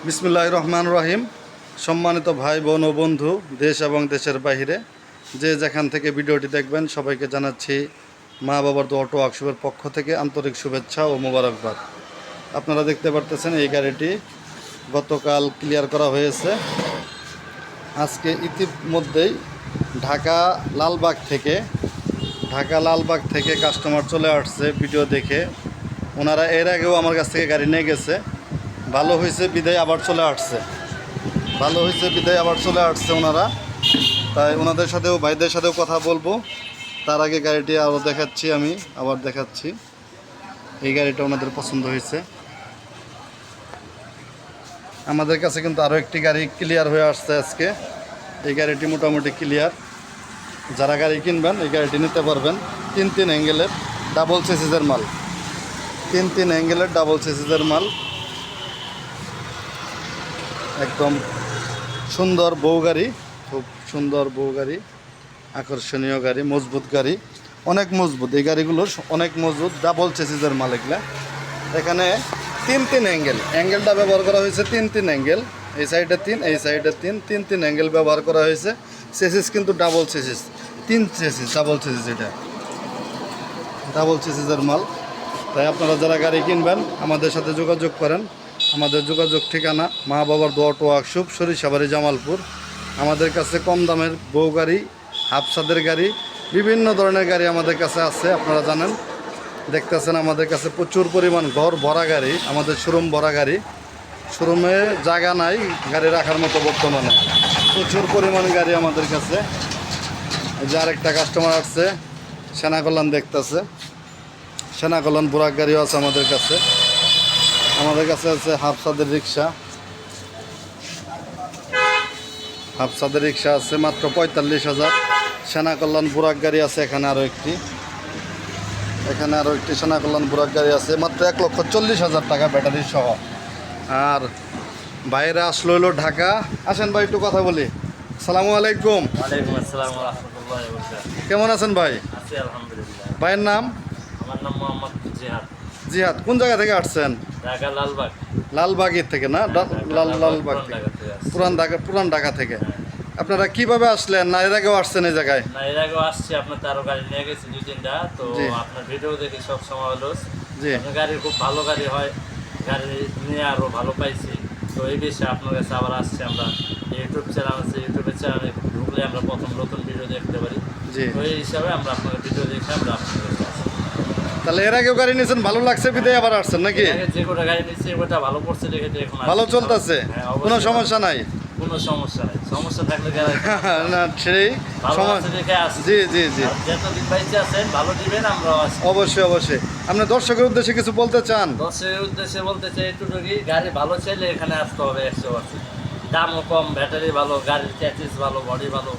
বিসমিল্লাহির রহমানির রহিম। সম্মানিত ভাই বোন ও বন্ধু দেশ এবং দেশের বাইরে যে যেখান থেকে ভিডিওটি দেখবেন সবাইকে জানাচ্ছি মা বাবার দোয়া অটো ওয়ার্কশপের পক্ষ থেকে আন্তরিক শুভেচ্ছা ও মোবারকবাদ। আপনারা দেখতে পারতেছেন এই গাড়িটি গতকাল ক্লিয়ার করা হয়েছে। আজকে ইতিমধ্যেই ঢাকা লালবাগ থেকে কাস্টমার চলে আসছে ভিডিও দেখে। ওনারা এর আগেও আমার কাছ থেকে গাড়ি নিয়ে গেছে, ভালো হয়েছে বিদায় আবার চলে আসছে ওনারা। তাই ওনাদের সাথেও ভাইদের সাথেও কথা বলবো। তার আগে গাড়িটি আরও দেখাচ্ছি, এই গাড়িটা ওনাদের পছন্দ হয়েছে। আমাদের কাছে কিন্তু আরও একটি গাড়ি ক্লিয়ার হয়ে আসছে আজকে। এই গাড়িটি মোটামুটি ক্লিয়ার। যারা গাড়ি কিনবেন এই গাড়িটি নিতে পারবেন। 3 অ্যাঙ্গেলের ডাবল চেসিসের মাল, 3 অ্যাঙ্গেলের ডাবল চেসিসের মাল। একদম সুন্দর বউ গাড়ি, খুব সুন্দর বউ গাড়ি, আকর্ষণীয় গাড়ি, মজবুত গাড়ি, অনেক মজবুত। এই গাড়িগুলো অনেক মজবুত, ডাবল চেসিসের মাল এগুলা। এখানে 3 অ্যাঙ্গেলটা ব্যবহার করা হয়েছে। 3 অ্যাঙ্গেল, এই সাইডে 3, এই সাইডে 3 অ্যাঙ্গেল ব্যবহার করা হয়েছে। চেসিস কিন্তু double chassis, 3 chassis, double chassis, এটা ডাবল চেসিসের মাল। তাই আপনারা যারা গাড়ি কিনবেন আমাদের সাথে যোগাযোগ করেন। আমাদের যোগাযোগ ঠিকানা মা বাবার দোয়া অটো ওয়ার্কশপ, সরিষাবাড়ি, জামালপুর। আমাদের কাছে কম দামের বউ গাড়ি, হাফসাদের গাড়ি, বিভিন্ন ধরনের গাড়ি আমাদের কাছে আছে। আপনারা জানেন, দেখতেছেন আমাদের কাছে প্রচুর পরিমাণ ঘর ভরা গাড়ি, আমাদের শোরুম ভরা গাড়ি। শোরুমে জায়গা নাই গাড়ি রাখার মতো বর্তমানে, প্রচুর পরিমাণ গাড়ি আমাদের কাছে। যে আরেকটা কাস্টমার আসছে, সেনাকল্যাণ দেখতেছে, সেনাকল্যাণ বুরাক গাড়িও আছে আমাদের কাছে। আমাদের কাছে আছে হাফসাদের রিক্সা আছে মাত্র 45,000। সেনাকল্যাণ বুরাক গাড়ি আছে এখানে আরও একটি সেনাকল্যাণ বুরাক গাড়ি আছে মাত্র 1,40,000 টাকা ব্যাটারি সহ। আর বাইরে আসলো হলো ঢাকা। আসেন ভাই একটু কথা বলি। আসসালামু আলাইকুম। ওয়ালাইকুম আসসালাম ওয়া রাহমাতুল্লাহি ওয়া বারাকাতুহু। কেমন আছেন ভাই? আছি আলহামদুলিল্লাহ। ভাইয়ের নাম? আমার নাম মোহাম্মদ জিহাদ। জিহাদ। কোন জায়গা থেকে আসছেন? ঢাকা লালবাগ। লালবাগের থেকে না? লালবাগ থেকে, পুরান ঢাকা থেকে। আপনারা কিভাবে আসলেন? না এর আগেও আসছেন এই জায়গায়? না, এর আগেও আসছি, আপনার তারও গাড়ি নিয়ে গেছি 2-3টা। তো আপনার ভিডিও দেখি সব সময় হলো আপনার গাড়ি খুব ভালো গাড়ি হয়, গাড়ি নিয়ে আরও ভালো পাইছি। তো এই বিষয়ে আপনার কাছে আবার আসছি। আমরা ইউটিউব চ্যানেল আছে, ইউটিউবের চ্যানেলে ঢুকলে আমরা প্রথম নতুন ভিডিও দেখতে পারি। তো এই হিসাবে আমরা আপনার ভিডিও দেখে আমরা আপনার কাছে আসছি। তাহলে এর আগেও গাড়ি নিয়েছেন, ভালো লাগছে বিদায় আবার আসছেন নাকি? যে কোটা গাড়ি নিচ্ছি ওটা ভালো পড়ছে দেখে এখন ভালো চলতেছে, কোনো সমস্যা নাই? কোনো সমস্যা নাই, সমস্যা থাকলে না সেই জি জি জি, যতদিন বাইচে আছেন ভালো দিবেন, আমরাও আছি। অবশ্যই। আপনি দর্শকের উদ্দেশ্যে কিছু বলতে চান? দর্শকের উদ্দেশ্যে বলতে চাই এটুকুই, গাড়ি ভালো চাইলে এখানে আসতে হবে 100%। দামও কম, ব্যাটারি ভালো, গাড়ির চ্যাসিস ভালো, বডি ভালো,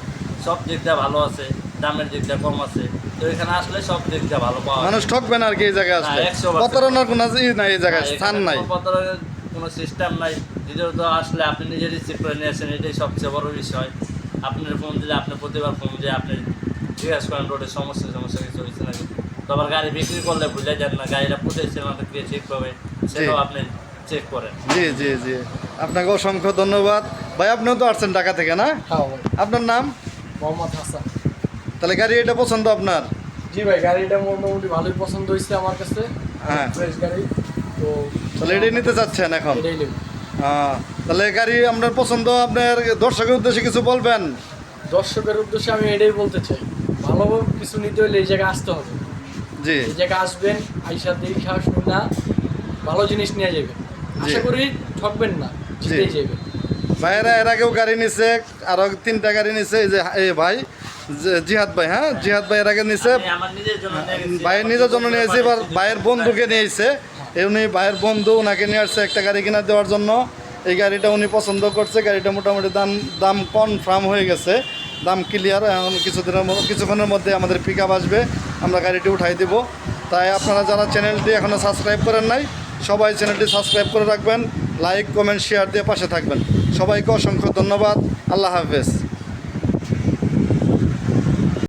সব দিক দিয়ে ভালো আছে, দামের দিক দিয়ে কম আছে। তো এখানে আসলে সব দিক দিয়ে ভালো পাওয়া যায়। মানুষ ঠকবে না আর কি এই জায়গায় আসলে? প্রতারণার কোনো নাই এই জায়গায়, স্থান নাই, প্রতারণার কোনো সিস্টেম নাই। দ্বিতীয়ত আসলে আপনি নিজে রিসিভ করে নিয়ে আসেন, এটাই সবচেয়ে বড় বিষয়। আপনার ফোন দিলে, আপনি প্রতিবার ফোন দিয়ে আপনি জিজ্ঞাসা করেন রোডের সমস্যা কিছু হয়েছে নাকি। তো আবার গাড়ি বিক্রি করলে ভুলে যান না, গাড়িটা পুঁতেছে আমাদেরকে ঠিকভাবে, সেটাও আপনি চেক করেন। জি, আপনাকে অসংখ্য ধন্যবাদ ভাই। আপনিও তো আসছেন ঢাকা থেকে না? হ্যাঁ ভাই। আপনার নাম? মোহাম্মদ হাসান। তাহলে গাড়ি এটা পছন্দ আপনার? জি ভাই, গাড়িটা মোটামুটি ভালোই পছন্দ হয়েছে আমার কাছে। হ্যাঁ, ফ্রেশ গাড়ি। তো তাহলে এটাই নিতে চাচ্ছেন এখন? এটাই নেব। তাহলে গাড়ি আপনার পছন্দ, আপনার দর্শকের উদ্দেশ্যে কিছু বলবেন? দর্শকের উদ্দেশ্যে আমি এটাই বলতে চাই, ভালো কিছু নিতে হলে এই জায়গায় আসতে হবে। জি, এই জায়গায় আসবেন, আইসা দেখা শুনে ভালো জিনিস নিয়ে যাবেন, আশা করি ঠকবেন না, জিতেই যাবেন। ভাইয়েরা এর আগেও গাড়ি নিছে, আরো 3টা গাড়ি নিছে। এই যে এই ভাই জিহাদ ভাই, হ্যাঁ জিহাদ ভাই এর আগে নিছে, ভাইয়ের নিজের জন্য নিয়েছে, এবার ভাইয়ের বন্ধুকে নিয়েছে। উনি ভাইয়ের বন্ধু ওনাকে নিয়ে আসছে একটা গাড়ি কিনা দেওয়ার জন্য। এই গাড়িটা উনি পছন্দ করছে, গাড়িটা মোটামুটি দাম কনফার্ম হয়ে গেছে, দাম ক্লিয়ার। এখন কিছুক্ষণের মধ্যে আমাদের পিক আপ আসবে, আমরা গাড়িটি উঠাই দেব। তাই আপনারা যারা চ্যানেলটি এখনও সাবস্ক্রাইব করেন নাই, সবাই চ্যানেলটি সাবস্ক্রাইব করে রাখবেন, লাইক কমেন্ট শেয়ার দিয়ে পাশে থাকবেন। সবাইকে অসংখ্য ধন্যবাদ। আল্লাহ হাফেজ।